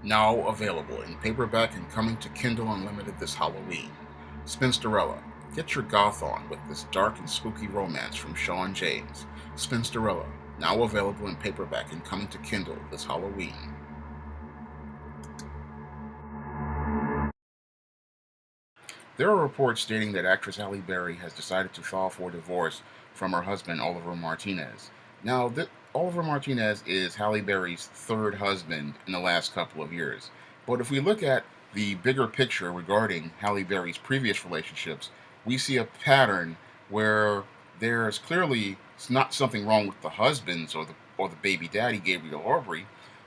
Now available in paperback and coming to Kindle Unlimited this Halloween. Spinsterella. Get your goth on with this dark and spooky romance from Sean James. Spinsterella. Now available in paperback and coming to Kindle this Halloween. There are reports stating that actress Halle Berry has decided to file for divorce from her husband, Oliver Martinez. Now, Oliver Martinez is Halle Berry's third husband in the last couple of years. But if we look at the bigger picture regarding Halle Berry's previous relationships, we see a pattern where there's clearly not something wrong with the husbands or the baby daddy, Gabriel Aubrey,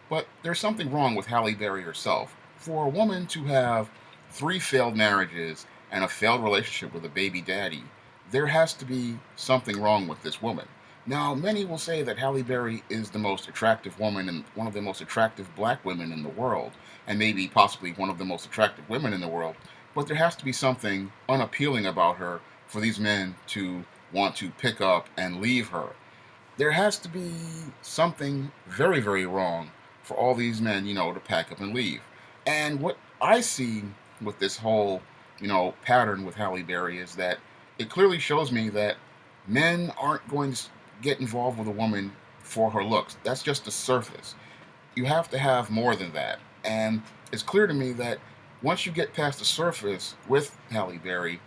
but there's something wrong with Halle Berry herself. For a woman to have three failed marriages and a failed relationship with a baby daddy, there has to be something wrong with this woman. Now, many will say that Halle Berry is the most attractive woman and one of the most attractive black women in the world, and maybe possibly one of the most attractive women in the world, but there has to be something unappealing about her for these men to want to pick up and leave her. There has to be something very, very wrong for all these men, to pack up and leave. And what I see with this whole, pattern with Halle Berry is that it clearly shows me that men aren't going to get involved with a woman for her looks. That's just the surface. You have to have more than that. And it's clear to me that once you get past the surface with Halle Berry,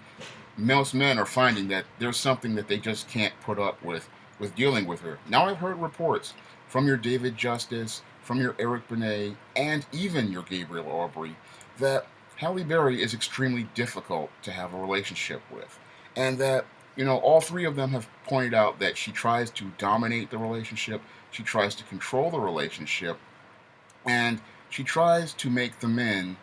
most men are finding that there's something that they just can't put up with dealing with her. Now I've heard reports from your David Justice, from your Eric Benet, and even your Gabriel Aubrey that Halle Berry is extremely difficult to have a relationship with. And that, all three of them have pointed out that she tries to dominate the relationship, she tries to control the relationship, and she tries to make the men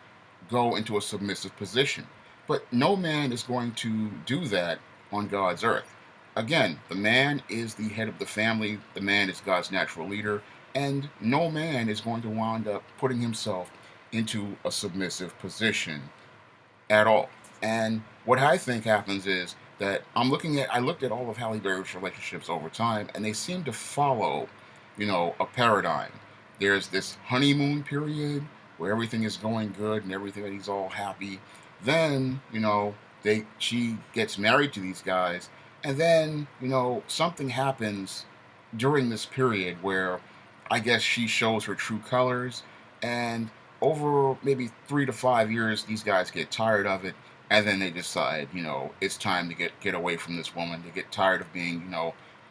go into a submissive position. But no man is going to do that on God's earth. Again, the man is the head of the family, the man is God's natural leader, and no man is going to wind up putting himself into a submissive position at all. And what I think happens is that I looked at all of Halle Berry's relationships over time, and they seem to follow, a paradigm. There's this honeymoon period where everything is going good and everybody's all happy. Then, she gets married to these guys, and then, something happens during this period where I guess she shows her true colors, and over maybe 3 to 5 years, these guys get tired of it, and then they decide, it's time to get away from this woman. They get tired of being,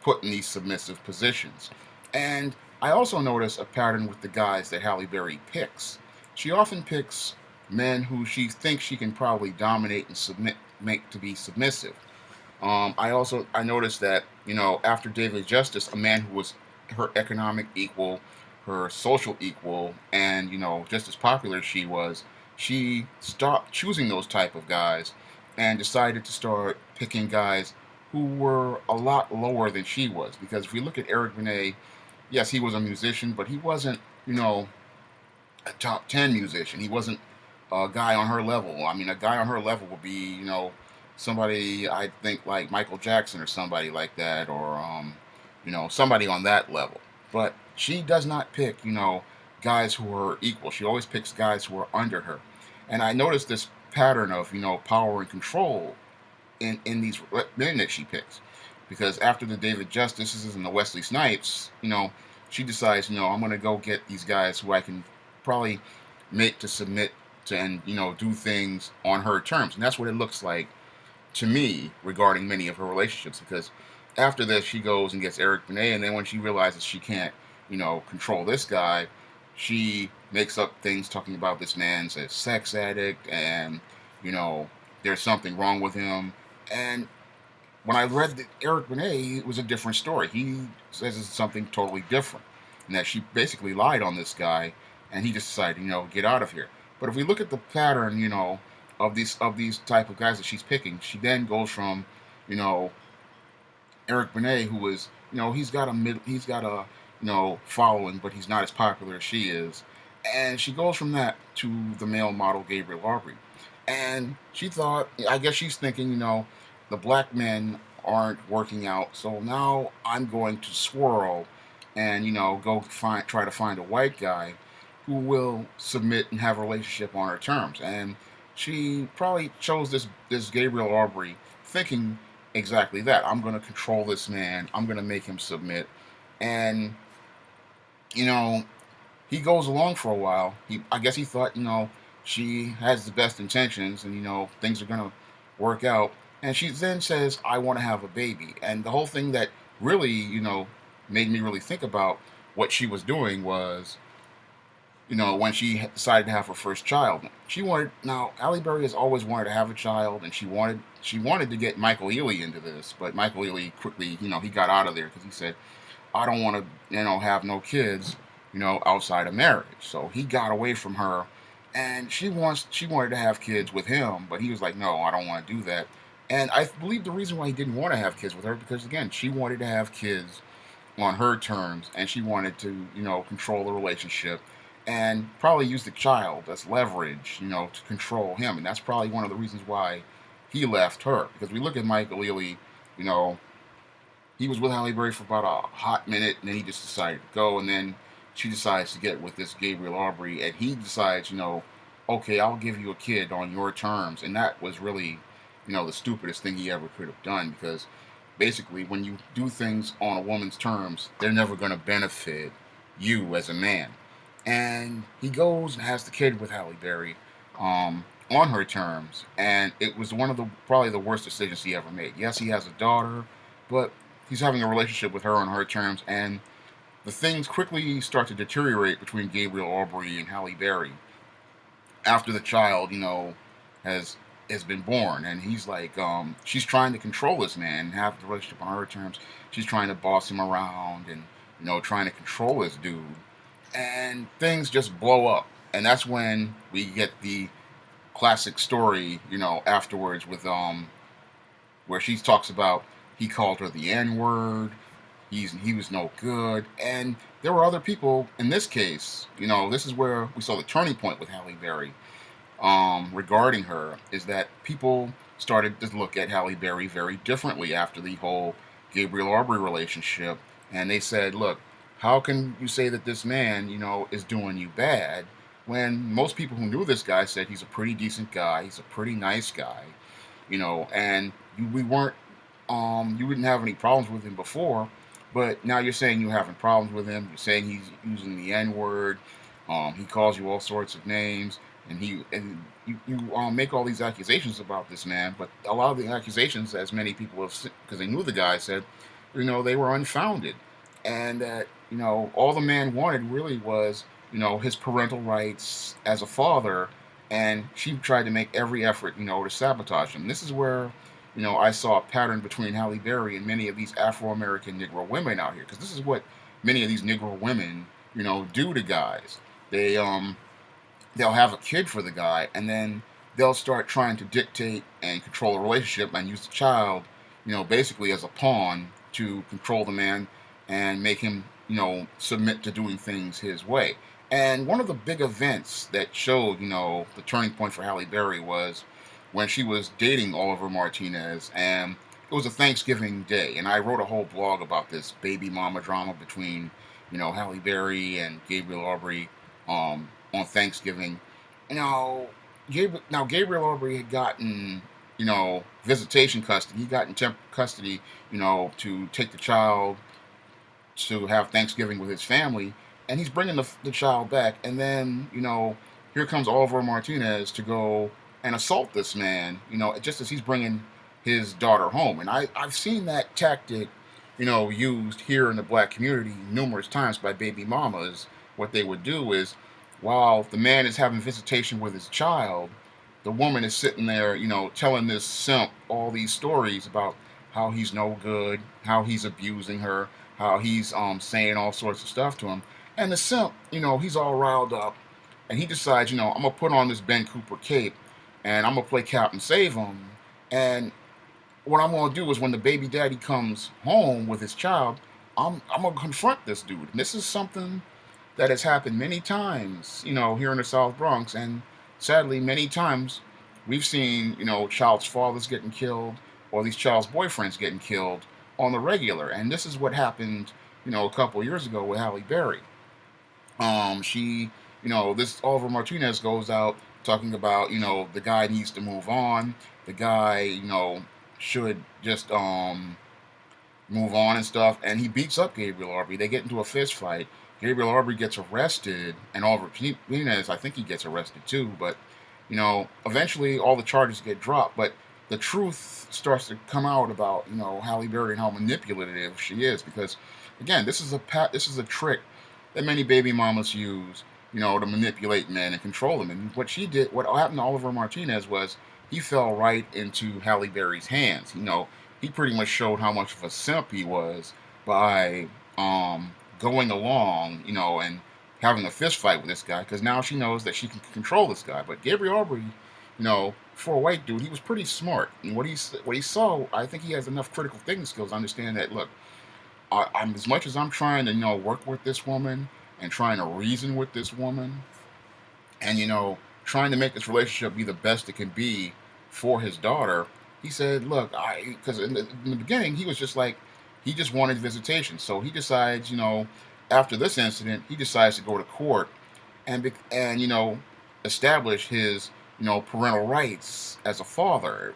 put in these submissive positions. And I also notice a pattern with the guys that Halle Berry picks. She often picks men who she thinks she can probably dominate and make to be submissive. I noticed that after David Justice, a man who was her economic equal, her social equal, and just as popular as she was, she stopped choosing those type of guys and decided to start picking guys who were a lot lower than she was. Because if we look at Eric Benet, yes, he was a musician, but he wasn't a top 10 musician. He wasn't a guy on her level. I mean, a guy on her level would be somebody I think like Michael Jackson or somebody like that, or somebody on that level. But she does not pick guys who are equal. She always picks guys who are under her. And I noticed this pattern of power and control in these men that she picks, because after the David Justices and the Wesley Snipes, she decides, I'm going to go get these guys who I can probably make to submit to and do things on her terms. And that's what it looks like to me regarding many of her relationships, because after this she goes and gets Eric Benet, and then when she realizes she can't control this guy, she makes up things talking about this man's a sex addict, and there's something wrong with him. And when I read Eric Benet, it was a different story. He says it's something totally different, and that she basically lied on this guy, and he just decided, get out of here. But if we look at the pattern, of these type of guys that she's picking, she then goes from, you know, Eric Benet, who is, he's got a, following, but he's not as popular as she is, and she goes from that to the male model Gabriel Aubrey, and she thought, I guess she's thinking, the black men aren't working out, so now I'm going to swirl and go try to find a white guy who will submit and have a relationship on her terms. And she probably chose this Gabriel Aubrey thinking exactly that. I'm going to control this man. I'm going to make him submit. And you know, he goes along for a while. I guess he thought, she has the best intentions, and things are gonna work out. And she then says, "I want to have a baby." And the whole thing that really, made me really think about what she was doing was, when she decided to have her first child. She wanted now. Halle Berry has always wanted to have a child, and she wanted to get Michael Ealy into this, but Michael Ealy quickly, he got out of there because he said, "I don't want to, have no kids, outside of marriage." So he got away from her, and she wanted to have kids with him, but he was like, "No, I don't want to do that." And I believe the reason why he didn't want to have kids with her because again, she wanted to have kids on her terms, and she wanted to, control the relationship, and probably use the child as leverage, to control him, and that's probably one of the reasons why he left her. Because we look at Michael Ealy, you know, he was with Halle Berry for about a hot minute, and then he just decided to go, and then she decides to get with this Gabriel Aubrey, and he decides, okay, I'll give you a kid on your terms, and that was really, the stupidest thing he ever could have done, because basically, when you do things on a woman's terms, they're never going to benefit you as a man. And he goes and has the kid with Halle Berry, on her terms, and it was one of the probably the worst decisions he ever made. Yes, he has a daughter, but he's having a relationship with her on her terms, and the things quickly start to deteriorate between Gabriel Aubrey and Halle Berry after the child, has has been born, and he's like, she's trying to control this man, and have the relationship on her terms. She's trying to boss him around, and trying to control this dude, and things just blow up, and that's when we get the classic story, afterwards with where she talks about he called her the N word. He was no good, and there were other people in this case. This is where we saw the turning point with Halle Berry, regarding her, is that people started to look at Halle Berry very differently after the whole Gabriel Aubrey relationship, and they said, "Look, how can you say that this man, is doing you bad?" When most people who knew this guy said he's a pretty decent guy, he's a pretty nice guy, and we weren't, you didn't have any problems with him before, but now you're saying you're having problems with him. You're saying he's using the N word. He calls you all sorts of names, and you make all these accusations about this man. But a lot of the accusations, as many people have, because they knew the guy, said, they were unfounded, and that all the man wanted really was his parental rights as a father, and she tried to make every effort to sabotage him. This is where I saw a pattern between Halle Berry and many of these Afro-American Negro women out here, because this is what many of these Negro women, do to guys. They'll have a kid for the guy, and then they'll start trying to dictate and control the relationship and use the child, basically as a pawn to control the man and make him, submit to doing things his way. And one of the big events that showed, the turning point for Halle Berry was when she was dating Oliver Martinez, and it was a Thanksgiving day, and I wrote a whole blog about this baby mama drama between, Halle Berry and Gabriel Aubrey, on Thanksgiving. Gabriel Aubrey had gotten, visitation custody. He got in temp custody, to take the child to have Thanksgiving with his family, and he's bringing the child back, and then here comes Oliver Martinez to go and assault this man, just as he's bringing his daughter home. And I've seen that tactic, used here in the black community numerous times by baby mamas. What they would do is, while the man is having visitation with his child, the woman is sitting there, telling this simp all these stories about how he's no good, how he's abusing her, how he's saying all sorts of stuff to him. And the simp, he's all riled up, and he decides, I'm gonna put on this Ben Cooper cape, and I'm gonna play Captain Save him. And what I'm gonna do is, when the baby daddy comes home with his child, I'm gonna confront this dude. And this is something that has happened many times, here in the South Bronx, and sadly, many times we've seen, child's fathers getting killed, or these child's boyfriends getting killed on the regular. And this is what happened, a couple years ago with Halle Berry. She this Oliver Martinez goes out talking about, the guy needs to move on. The guy, should just move on and stuff. And he beats up Gabriel Arbery. They get into a fist fight. Gabriel Arbery gets arrested, and Oliver Martinez, I think he gets arrested too. But eventually all the charges get dropped. But the truth starts to come out about Halle Berry and how manipulative she is, because again, this is a trick that many baby mamas use, to manipulate men and control them. And what happened to Oliver Martinez was he fell right into Halle Berry's hands. He pretty much showed how much of a simp he was by going along, and having a fist fight with this guy, because now she knows that she can control this guy. But Gabriel Arbery, for a white dude, he was pretty smart. And what he saw, I think he has enough critical thinking skills to understand that. Look, I'm as much as I'm trying to work with this woman and trying to reason with this woman, and trying to make this relationship be the best it can be for his daughter. He said, "Look, because in the beginning he was just like he just wanted visitation, so he decides, after this incident, he decides to go to court and establish his parental rights as a father.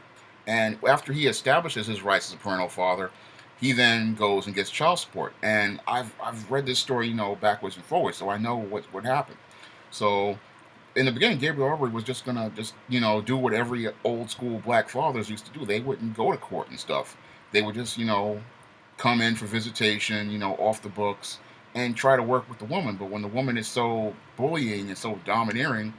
And after he establishes his rights as a parental father, he then goes and gets child support. And I've read this story, backwards and forwards, so I know what happened. So in the beginning, Gabriel Arbery was just gonna do what every old school black fathers used to do. They wouldn't go to court and stuff. They would just come in for visitation, off the books, and try to work with the woman. But when the woman is so bullying and so domineering,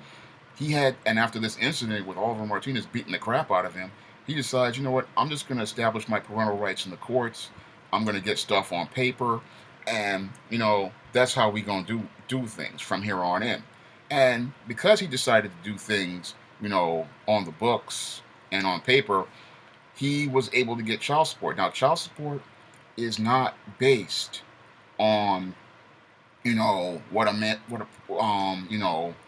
and after this incident with Oliver Martinez beating the crap out of him, he decides, you know what, I'm just going to establish my parental rights in the courts. I'm going to get stuff on paper, and that's how we going to do things from here on in. And because he decided to do things, on the books and on paper, he was able to get child support. Now, child support is not based on what a man, what a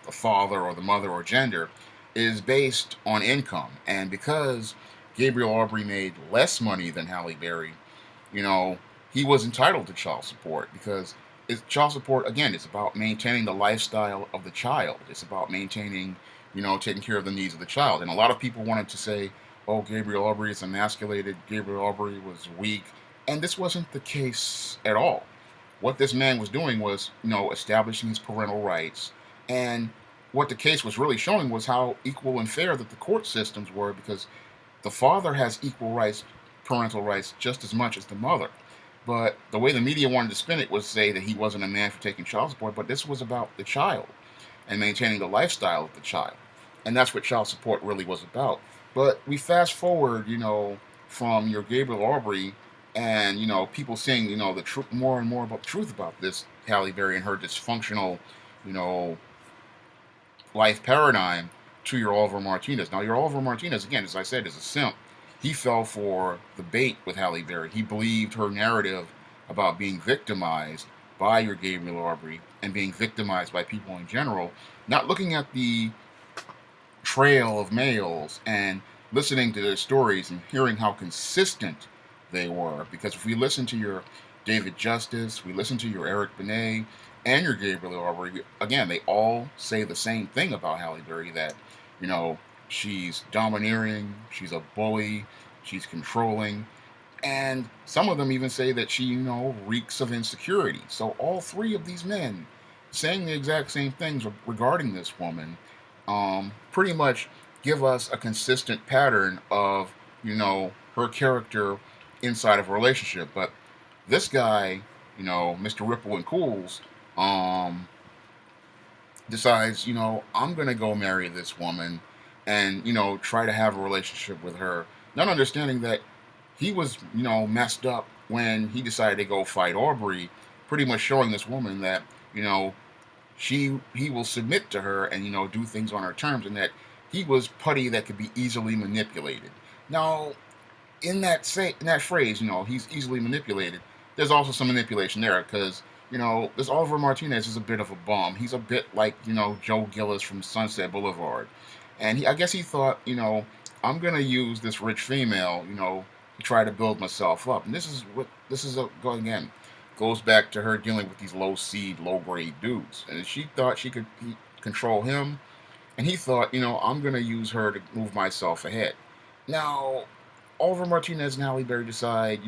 the father or the mother or gender, is based on income. And because Gabriel Arbery made less money than Halle Berry, you know he was entitled to child support, because child support, again, it's about maintaining the lifestyle of the child. It's about maintaining, taking care of the needs of the child. And a lot of people wanted to say, oh, Gabriel Arbery is emasculated, Gabriel Arbery was weak, and this wasn't the case at all. What this man was doing was, establishing his parental rights. And what the case was really showing was how equal and fair that the court systems were, because the father has equal rights, parental rights, just as much as the mother. But the way the media wanted to spin it was say that he wasn't a man for taking child support, but this was about the child and maintaining the lifestyle of the child. And that's what child support really was about. But we fast forward, from your Gabriel Arbery, and people seeing the truth, more and more about the truth about this Halle Berry and her dysfunctional you know life paradigm, to your Oliver Martinez. Now, your Oliver Martinez, again, as I said, is a simp. He fell for the bait with Halle Berry. He believed her narrative about being victimized by your Gabriel Arbery and being victimized by people in general, not looking at the trail of males and listening to their stories and hearing how consistent they were. Because if we listen to your David Justice, we listen to your Eric Benet, and your Gabriel Arbery, again, they all say the same thing about Halle Berry, that, she's domineering, she's a bully, she's controlling, and some of them even say that she, reeks of insecurity. So all three of these men saying the exact same things regarding this woman, pretty much give us a consistent pattern of, her character inside of a relationship. But this guy, Mr. Ripple and Cools, decides, I'm going to go marry this woman and, try to have a relationship with her. Not understanding that he was, messed up when he decided to go fight Aubrey, pretty much showing this woman that, he will submit to her and, do things on her terms, and that he was putty that could be easily manipulated. Now, in that phrase, he's easily manipulated, there's also some manipulation there, because this Oliver Martinez is a bit of a bum. He's a bit like, Joe Gillis from Sunset Boulevard. And I guess he thought, I'm going to use this rich female, to try to build myself up. And goes back to her dealing with these low seed, low grade dudes. And she thought she could, control him, and he thought, I'm going to use her to move myself ahead. Now, Oliver Martinez and Halle Berry decide,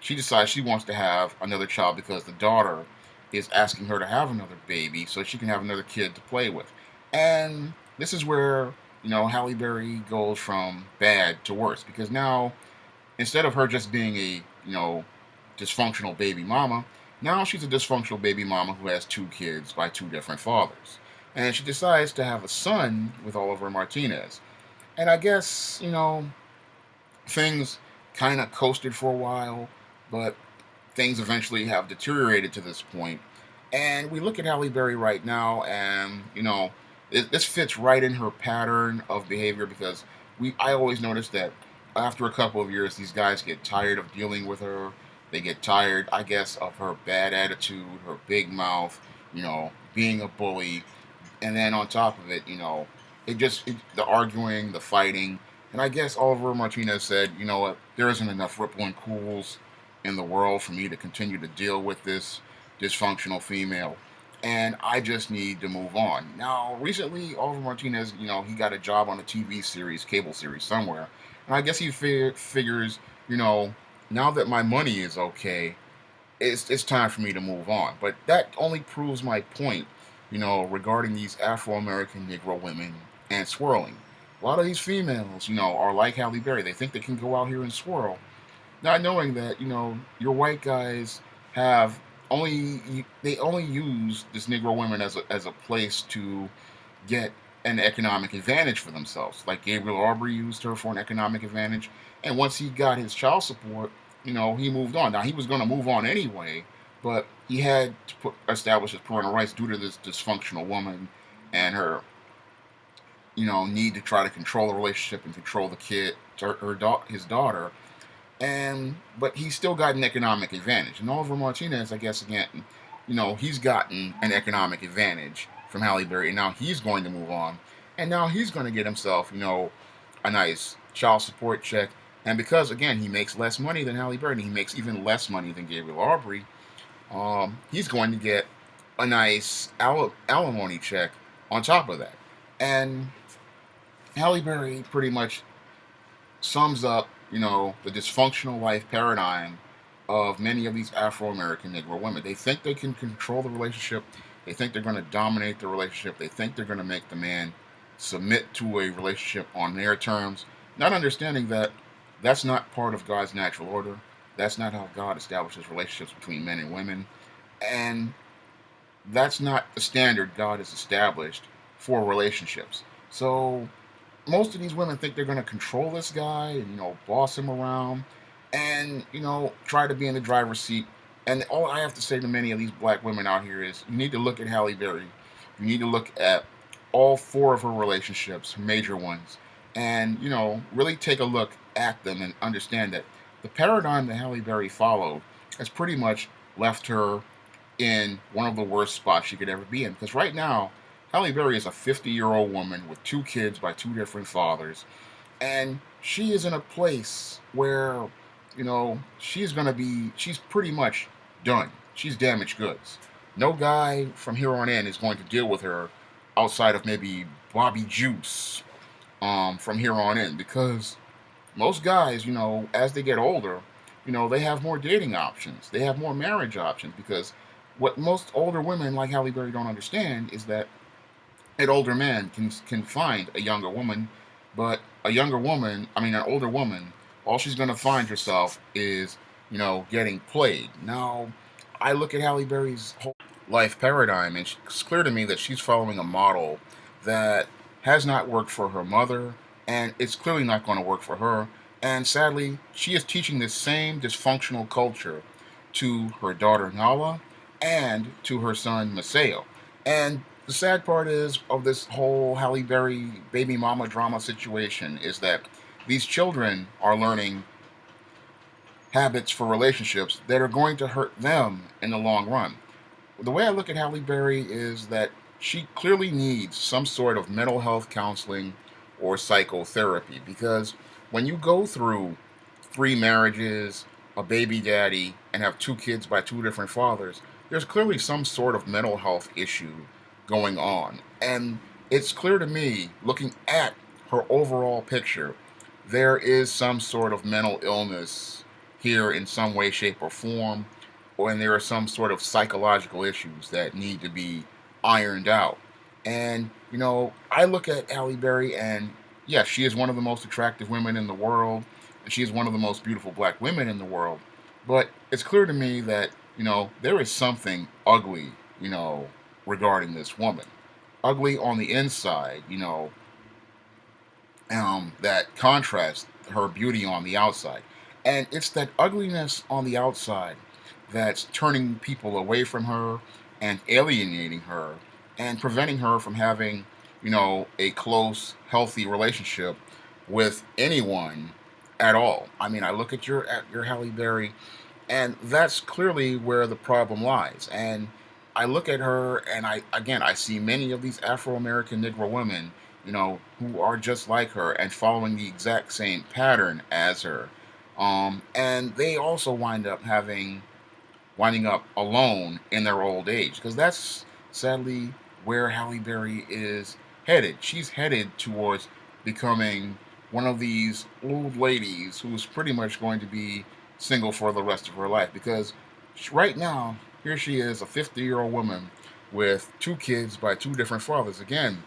she decides she wants to have another child because the daughter is asking her to have another baby so she can have another kid to play with. And this is where, Halle Berry goes from bad to worse because now, instead of her just being a, dysfunctional baby mama, now she's a dysfunctional baby mama who has two kids by two different fathers. And she decides to have a son with Oliver Martinez. And I guess, things kind of coasted for a while, but things eventually have deteriorated to this point. And we look at Halle Berry right now, and this fits right in her pattern of behavior because I always notice that after a couple of years, these guys get tired of dealing with her. They get tired, I guess, of her bad attitude, her big mouth, being a bully, and then on top of it, the arguing, the fighting, and I guess Oliver Martinez said, you know what, there isn't enough rippling cools in the world for me to continue to deal with this dysfunctional female, and I just need to move on. Now, recently, Oliver Martinez, he got a job on a TV series, cable series somewhere, and I guess he figures, now that my money is okay, it's time for me to move on. But that only proves my point, regarding these Afro-American Negro women and swirling. A lot of these females, are like Halle Berry. They think they can go out here and swirl, not knowing that, your white guys have they only use this Negro women as a place to get an economic advantage for themselves. Like Gabriel Arbery used her for an economic advantage, and once he got his child support, he moved on. Now he was going to move on anyway, but he had to establish his parental rights due to this dysfunctional woman and her, need to try to control the relationship and control the kid, his daughter. But he still got an economic advantage. And Oliver Martinez, I guess, again, he's gotten an economic advantage from Halle Berry, and now he's going to move on, and now he's going to get himself, a nice child support check. And because, again, he makes less money than Halle Berry, and he makes even less money than Gabriel Arbery, he's going to get a nice alimony check on top of that. And Halle Berry pretty much sums up, the dysfunctional life paradigm of many of these Afro-American Negro women. They think they can control the relationship. They think they're going to dominate the relationship. They think they're going to make the man submit to a relationship on their terms, not understanding that that's not part of God's natural order. That's not how God establishes relationships between men and women. And that's not the standard God has established for relationships. So most of these women think they're going to control this guy and, boss him around and, try to be in the driver's seat. And all I have to say to many of these black women out here is you need to look at Halle Berry. You need to look at all four of her relationships, major ones, and, really take a look at them and understand that the paradigm that Halle Berry followed has pretty much left her in one of the worst spots she could ever be in. Because right now, Halle Berry is a 50-year-old woman with two kids by two different fathers, and she is in a place where, she's pretty much done. She's damaged goods. No guy from here on in is going to deal with her outside of maybe Bobby Juice from here on in, because most guys, as they get older, they have more dating options. They have more marriage options, because what most older women like Halle Berry don't understand is that an older man can find a younger woman, but an older woman, all she's going to find herself is, getting played. Now, I look at Halle Berry's whole life paradigm, and it's clear to me that she's following a model that has not worked for her mother, and it's clearly not going to work for her. And sadly, she is teaching this same dysfunctional culture to her daughter Nala and to her son Maceo. And the sad part is of this whole Halle Berry baby mama drama situation is that these children are learning habits for relationships that are going to hurt them in the long run. The way I look at Halle Berry is that she clearly needs some sort of mental health counseling or psychotherapy, because when you go through 3 marriages, a baby daddy, and have 2 kids by 2 different fathers, there's clearly some sort of mental health issue going on. And it's clear to me, looking at her overall picture, there is some sort of mental illness here in some way, shape, or form, and there are some sort of psychological issues that need to be ironed out. And, I look at Halle Berry, and yes, she is one of the most attractive women in the world, and she is one of the most beautiful black women in the world. But it's clear to me that, there is something ugly, regarding this woman. Ugly on the inside, that contrasts her beauty on the outside. And it's that ugliness on the outside that's turning people away from her and alienating her and preventing her from having, a close, healthy relationship with anyone at all. I mean, I look at your Halle Berry, and that's clearly where the problem lies. And I look at her, and I see many of these Afro American Negro women, who are just like her and following the exact same pattern as her. And they also winding up alone in their old age, because that's sadly where Halle Berry is headed. She's headed towards becoming one of these old ladies who's pretty much going to be single for the rest of her life, because right now, here she is, a 50-year-old woman with two kids by two different fathers. Again,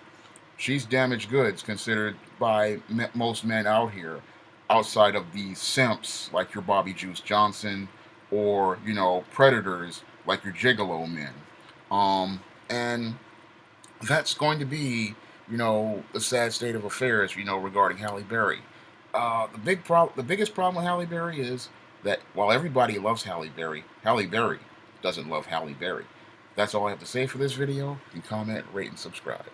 she's damaged goods considered by most men out here, outside of the simps like your Bobby Juice Johnson, or predators like your Gigolo men. And that's going to be the sad state of affairs regarding Halle Berry. The biggest problem with Halle Berry is that while everybody loves Halle Berry doesn't love Halle Berry. That's all I have to say for this video. You can comment, rate, and subscribe.